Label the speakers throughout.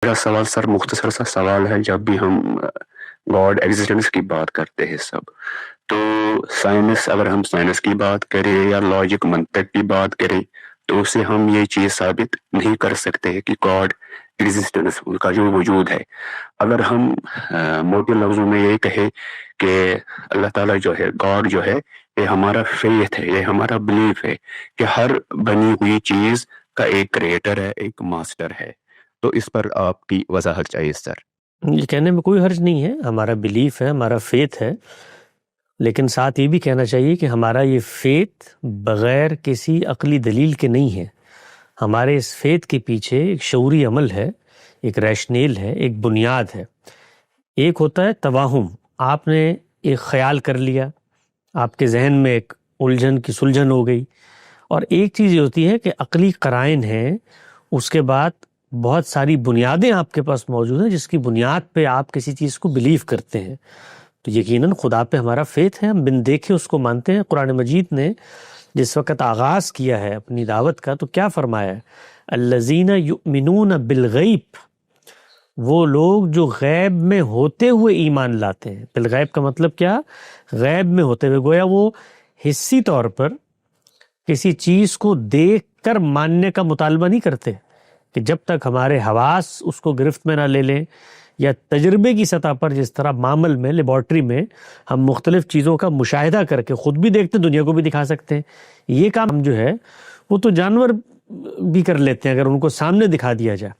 Speaker 1: میرا سوال سر مختصر سا سوال ہے، جب بھی ہم گاڈ ایگزسٹنس کی بات کرتے ہیں سب، تو سائنس، اگر ہم سائنس کی بات کریں یا لاجک منطق کی بات کریں تو اسے ہم یہ چیز ثابت نہیں کر سکتے کہ گاڈ ایگزسٹنس، ان کا جو وجود ہے. اگر ہم موٹے لفظوں میں یہ کہے کہ اللہ تعالیٰ جو ہے، گاڈ جو ہے، یہ ہمارا فیتھ ہے، یہ ہمارا بلیف ہے کہ ہر بنی ہوئی چیز کا ایک کریٹر ہے، ایک ماسٹر ہے. تو اس پر آپ کی وضاحت چاہیے سر.
Speaker 2: یہ کہنے میں کوئی حرج نہیں ہے، ہمارا بلیف ہے، ہمارا فیتھ ہے، لیکن ساتھ یہ بھی کہنا چاہیے کہ ہمارا یہ فیتھ بغیر کسی عقلی دلیل کے نہیں ہے. ہمارے اس فیتھ کے پیچھے ایک شعوری عمل ہے، ایک ریشنیل ہے، ایک بنیاد ہے. ایک ہوتا ہے توہم، آپ نے ایک خیال کر لیا، آپ کے ذہن میں ایک الجھن کی سلجھن ہو گئی. اور ایک چیز یہ ہوتی ہے کہ عقلی قرائن ہیں، اس کے بعد بہت ساری بنیادیں آپ کے پاس موجود ہیں جس کی بنیاد پہ آپ کسی چیز کو بلیو کرتے ہیں. تو یقیناً خدا پہ ہمارا فیتھ ہے، ہم بن دیکھے اس کو مانتے ہیں. قرآن مجید نے جس وقت آغاز کیا ہے اپنی دعوت کا تو کیا فرمایا ہے؟ الذین یؤمنون بالغیب، وہ لوگ جو غیب میں ہوتے ہوئے ایمان لاتے ہیں. بالغیب کا مطلب کیا؟ غیب میں ہوتے ہوئے، گویا وہ حصی طور پر کسی چیز کو دیکھ کر ماننے کا مطالبہ نہیں کرتے کہ جب تک ہمارے حواس اس کو گرفت میں نہ لے لیں، یا تجربے کی سطح پر جس طرح معمل میں، لیبارٹری میں ہم مختلف چیزوں کا مشاہدہ کر کے خود بھی دیکھتے ہیں، دنیا کو بھی دکھا سکتے ہیں. یہ کام جو ہے وہ تو جانور بھی کر لیتے ہیں اگر ان کو سامنے دکھا دیا جائے.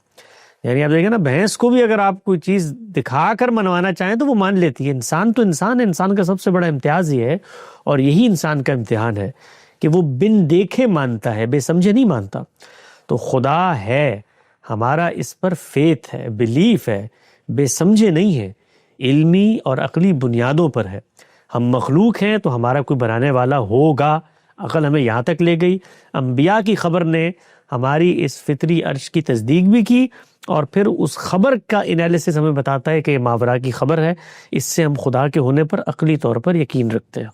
Speaker 2: یعنی آپ دیکھیں نا، بھینس کو بھی اگر آپ کوئی چیز دکھا کر منوانا چاہیں تو وہ مان لیتی ہے. انسان تو انسان ہے، انسان کا سب سے بڑا امتیاز یہ ہے، اور یہی انسان کا امتحان ہے کہ وہ بن دیکھے مانتا ہے، بے سمجھے نہیں مانتا. تو خدا ہے، ہمارا اس پر فیتھ ہے، بلیف ہے، بے سمجھے نہیں ہے، علمی اور عقلی بنیادوں پر ہے. ہم مخلوق ہیں تو ہمارا کوئی بنانے والا ہوگا. عقل ہمیں یہاں تک لے گئی. انبیاء کی خبر نے ہماری اس فطری عرش کی تصدیق بھی کی، اور پھر اس خبر کا انالیسس ہمیں بتاتا ہے کہ یہ ماورا کی خبر ہے. اس سے ہم خدا کے ہونے پر عقلی طور پر یقین رکھتے ہیں.